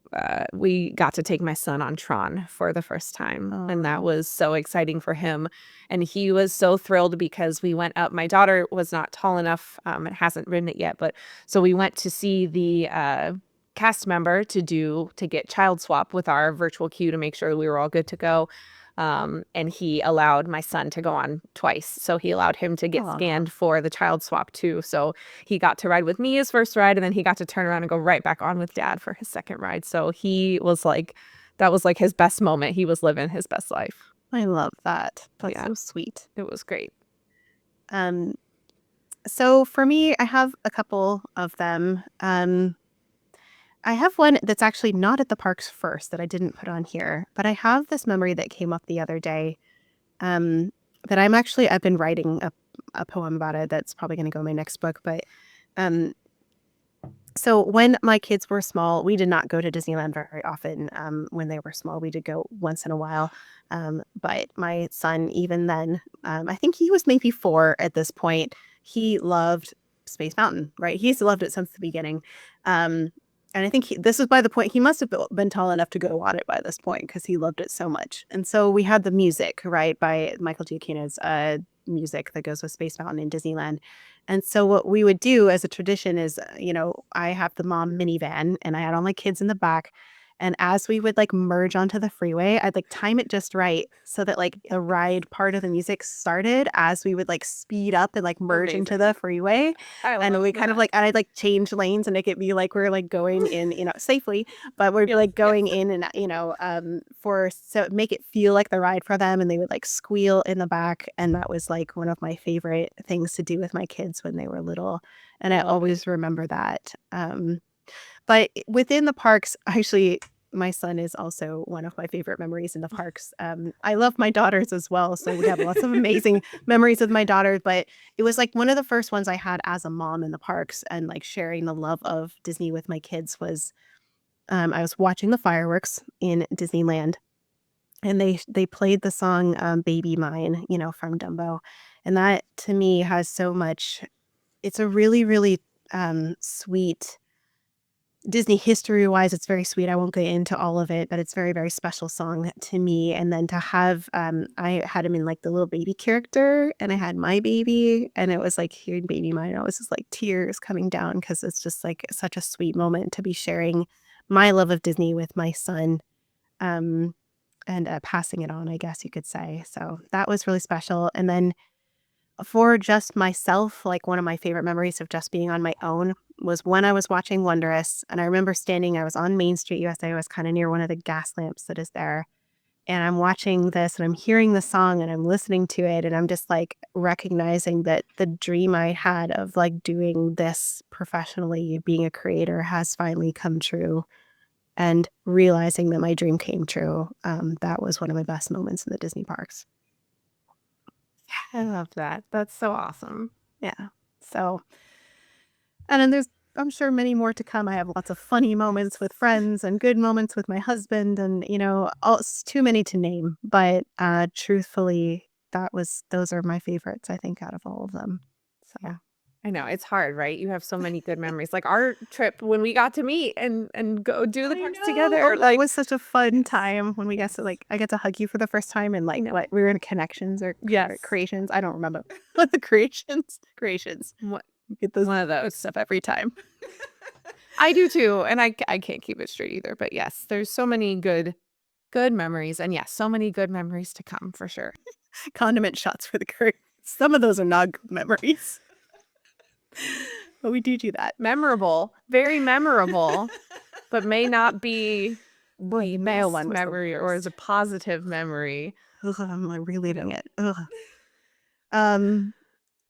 We got to take my son on Tron for the first time. And that was so exciting for him. And he was so thrilled because we went up. My daughter was not tall enough. It hasn't ridden it yet. But so we went to see the cast member to get child swap with our virtual queue to make sure we were all good to go. And he allowed my son to go on twice. So he allowed him to get scanned for the child swap too. So he got to ride with me his first ride, and then he got to turn around and go right back on with dad for his second ride. So he was like that was like his best moment. He was living his best life. I love that. That's Yeah. so sweet. It was great. Um, so for me, I have a couple of them. I have one that's actually not at the parks first that I didn't put on here, but I have this memory that came up the other day. Um, that I've been writing a poem about it that's probably going to go in my next book. But um, so when my kids were small, we did not go to Disneyland very often. When they were small, we did go once in a while. But my son, even then, I think he was maybe 4 at this point. He loved Space Mountain, right? He's loved it since the beginning. And I think this was by the point he must have been tall enough to go on it by this point because he loved it so much. And so we had the music, right, by Michael Giacchino's music that goes with Space Mountain in Disneyland. And so what we would do as a tradition is, I have the mom minivan and I had all my kids in the back. And as we would like merge onto the freeway, I'd like time it just right so that like the ride part of the music started as we would like speed up and like merge into the freeway. And we kind of like, and I'd like change lanes and make it be like we're like going in, safely, but we're like going in and, so make it feel like the ride for them. And they would like squeal in the back. And that was like one of my favorite things to do with my kids when they were little. And I always remember that. But within the parks, actually, my son is also one of my favorite memories in the parks. I love my daughters as well, so we have lots of amazing memories with my daughters. But it was like one of the first ones I had as a mom in the parks, and like sharing the love of Disney with my kids was I was watching the fireworks in Disneyland, and they played the song "Baby Mine," from Dumbo, and that to me has so much. It's a really, really sweet Disney history-wise, it's very sweet. I won't get into all of it, but it's very, very special song to me. And then to have, I had him in like the little baby character, and I had my baby, and it was like hearing Baby Mine. I was just like tears coming down because it's just like such a sweet moment to be sharing my love of Disney with my son, um, and passing it on, I guess you could say. So that was really special. And then for just myself, like one of my favorite memories of just being on my own was when I was watching Wondrous. And I remember I was on Main Street, USA. I was kind of near one of the gas lamps that is there. And I'm watching this and I'm hearing the song and I'm listening to it. And I'm just like recognizing that the dream I had of like doing this professionally, being a creator, has finally come true. And realizing that my dream came true. That was one of my best moments in the Disney parks. I love that. That's so awesome. Yeah. So, and then I'm sure many more to come. I have lots of funny moments with friends and good moments with my husband, and it's too many to name. But truthfully, those are my favorites. I think out of all of them. So. Yeah. I know it's hard, right? You have so many good memories. Like our trip when we got to meet and go do the parks together. That was such a fun time when we got to I get to hug you for the first time, and like what we were in Connections or Creations. I don't remember what the creations. What Get those one of those stuff every time. I do too, and I can't keep it straight either. But yes, there's so many good memories, and yes, so many good memories to come for sure. Condiment shots for the curry. Some of those are not good memories. But we do that. Memorable, very memorable, but may not be the male best one memory or as a positive memory. Ugh, I'm like reliving it. Ugh.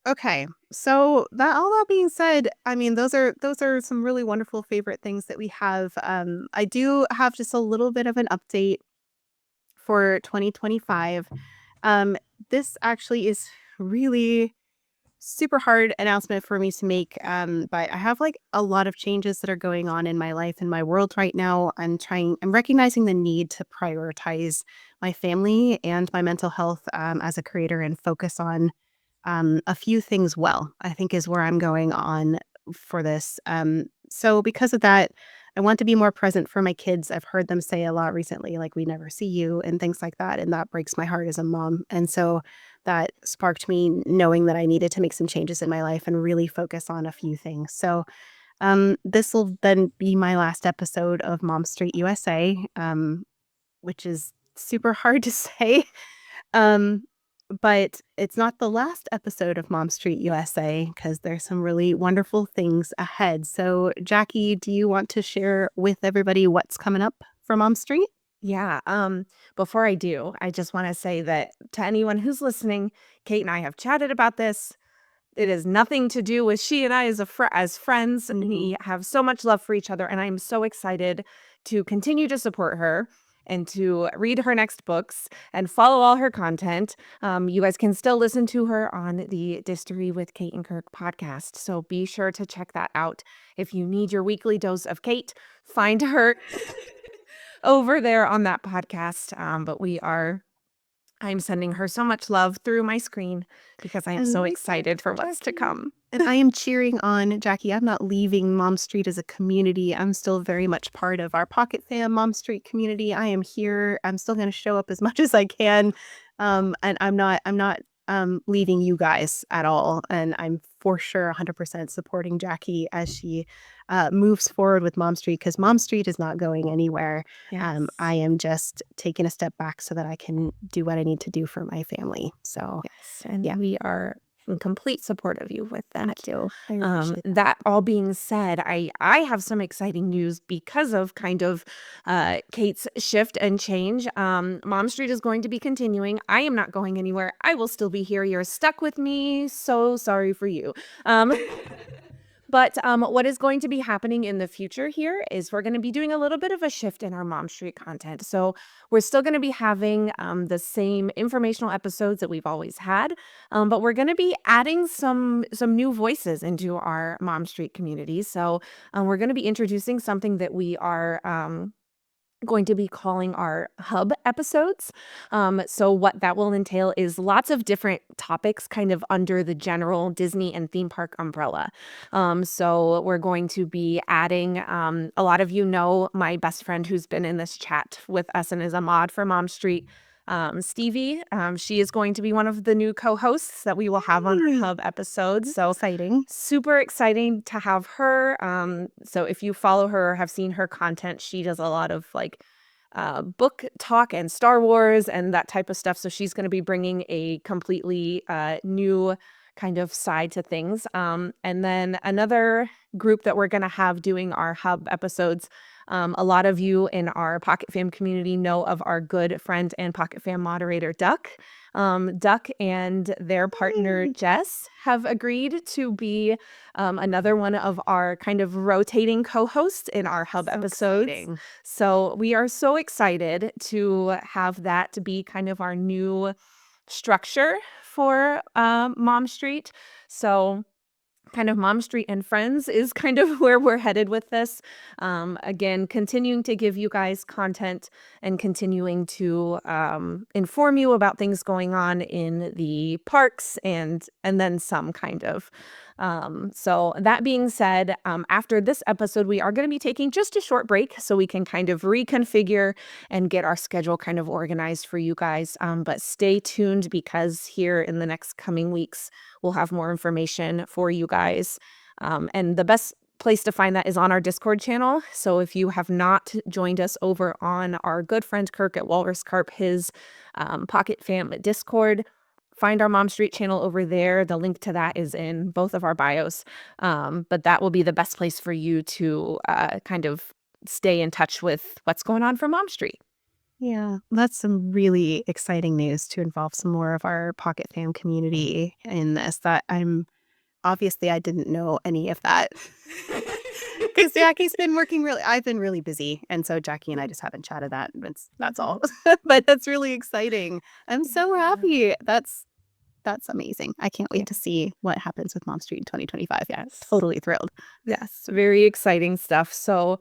Okay. So all that being said, I mean those are some really wonderful favorite things that we have. I do have just a little bit of an update for 2025. This actually is really super hard announcement for me to make. But I have like a lot of changes that are going on in my life and my world right now. I'm recognizing the need to prioritize my family and my mental health as a creator and focus on a few things well, I think is where I'm going on for this. So because of that, I want to be more present for my kids. I've heard them say a lot recently, like, we never see you and things like that. And that breaks my heart as a mom. And so that sparked me knowing that I needed to make some changes in my life and really focus on a few things. So this will then be my last episode of Mom Street USA, which is super hard to say. Um, but it's not the last episode of Mom Street USA because there's some really wonderful things ahead. So, Jackie, do you want to share with everybody what's coming up for Mom Street? Yeah. Before I do, I just want to say that to anyone who's listening, Kate and I have chatted about this. It has nothing to do with she and I as friends. Mhm. We have so much love for each other, and I'm so excited to continue to support her and to read her next books and follow all her content. You guys can still listen to her on the Distery with Kate and Kirk podcast, so be sure to check that out. If you need your weekly dose of Kate, find her over there on that podcast. I'm sending her so much love through my screen because I am so And excited for what's to come. and I am cheering on Jackie. I'm not leaving Mom Street as a community. I'm still very much part of our Pocket Fam Mom Street community. I am here. I'm still going to show up as much as I can. And I'm not leaving you guys at all. And I'm for sure 100% supporting Jackie as she moves forward with Mom Street, because Mom Street is not going anywhere. Yes. I am just taking a step back so that I can do what I need to do for my family. So, Yes. And yeah, we are in complete support of you with thank that. you. I appreciate that. That all being said, I have some exciting news because of kind of Kate's shift and change. Mom Street is going to be continuing. I am not going anywhere. I will still be here. You're stuck with me. So sorry for you. Um, But what is going to be happening in the future here is we're going to be doing a little bit of a shift in our Mom Street content. So we're still going to be having the same informational episodes that we've always had, but we're going to be adding some new voices into our Mom Street community. So we're going to be introducing something that we are going to be calling our hub episodes. So what that will entail is lots of different topics kind of under the general Disney and theme park umbrella. So we're going to be adding, a lot of you know my best friend who's been in this chat with us and is a mod for Mom Street. Stevie, she is going to be one of the new co-hosts that we will have on our hub episodes. So Exciting. super exciting to have her. So if you follow her or have seen her content, she does a lot of like book talk and Star Wars and that type of stuff. So she's going to be bringing a completely new kind of side to things. And then another group that we're going to have doing our hub episodes. A lot of you in our Pocket Fam community know of our good friend and Pocket Fam moderator, Duck. Duck and their partner, Jess, have agreed to be another one of our kind of rotating co-hosts in our hub So episodes. exciting. So we are so excited to have that be kind of our new structure for Mom Street. So kind of Mom Street and Friends is kind of where we're headed with this. Again, continuing to give you guys content and continuing to inform you about things going on in the parks and then some kind of. So that being said, after this episode, we are going to be taking just a short break so we can kind of reconfigure and get our schedule kind of organized for you guys. But stay tuned because here in the next coming weeks, we'll have more information for you guys. And the best place to find that is on our Discord channel. So if you have not joined us over on our good friend Kirk at Walrus Carp, his Pocket Fam Discord, find our Mom Street channel over there. The link to that is in both of our bios. But that will be the best place for you to kind of stay in touch with what's going on for Mom Street. Yeah, that's some really exciting news to involve some more of our Pocket Fam community in this. That I'm obviously I didn't know any of that because Jackie's been working really. I've been really busy, and so Jackie and I just haven't chatted that. That's all. But that's really exciting. I'm so happy. That's amazing. I can't wait to see what happens with Mom Street in 2025. Yeah, Yes. totally thrilled. Yes, very exciting stuff. So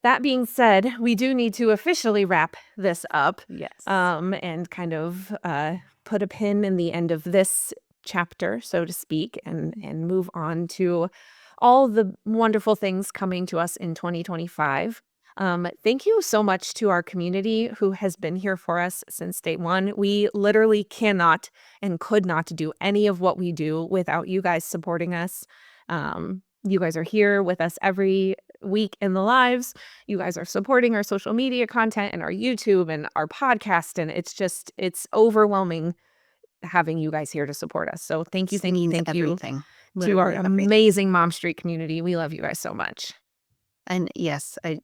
that being said, we do need to officially wrap this up, Yes. and kind of put a pin in the end of this chapter, so to speak, and move on to all the wonderful things coming to us in 2025. Thank you so much to our community who has been here for us since day one. We literally cannot and could not do any of what we do without you guys supporting us. You guys are here with us every week in the lives. You guys are supporting our social media content and our YouTube and our podcast. And it's overwhelming having you guys here to support us. So thank you, This thank you, means thank you everything. to our Literally everything. amazing Mom Street community. We love you guys so much. And yes, I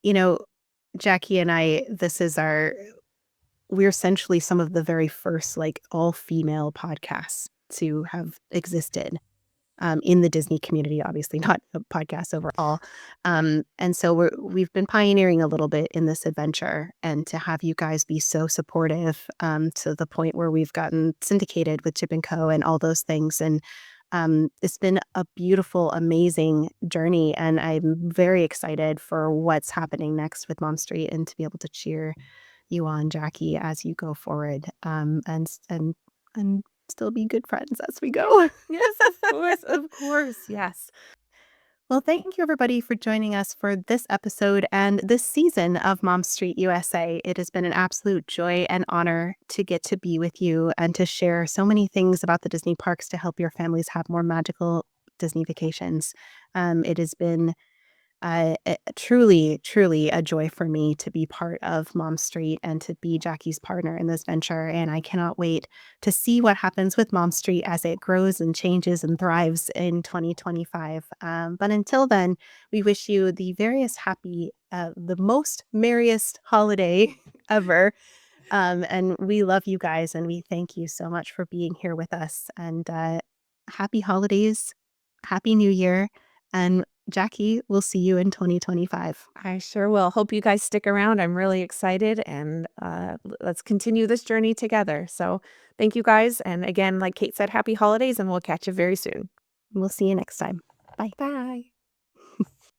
you know, Jackie and I, we're essentially some of the very first like all female podcasts to have existed in the Disney community, obviously not a podcast overall. And so we've been pioneering a little bit in this adventure, and to have you guys be so supportive to the point where we've gotten syndicated with Chip and Co. and all those things. And it's been a beautiful, amazing journey, and I'm very excited for what's happening next with Mom Street and to be able to cheer you on, Jackie, as you go forward, and still be good friends as we go. Yes, of course, of course. Yes. Well, thank you everybody for joining us for this episode and this season of Mom Street USA. It has been an absolute joy and honor to get to be with you and to share so many things about the Disney parks to help your families have more magical Disney vacations. It has been truly, truly a joy for me to be part of Mom Street and to be Jackie's partner in this venture. And I cannot wait to see what happens with Mom Street as it grows and changes and thrives in 2025. But until then, we wish you the most merriest holiday ever. And we love you guys, and we thank you so much for being here with us. And happy holidays, happy new year. And Jackie, we'll see you in 2025. I sure will. Hope you guys stick around. I'm really excited, and let's continue this journey together. So thank you guys. And again, like Kate said, happy holidays, and we'll catch you very soon. We'll see you next time. Bye. Bye.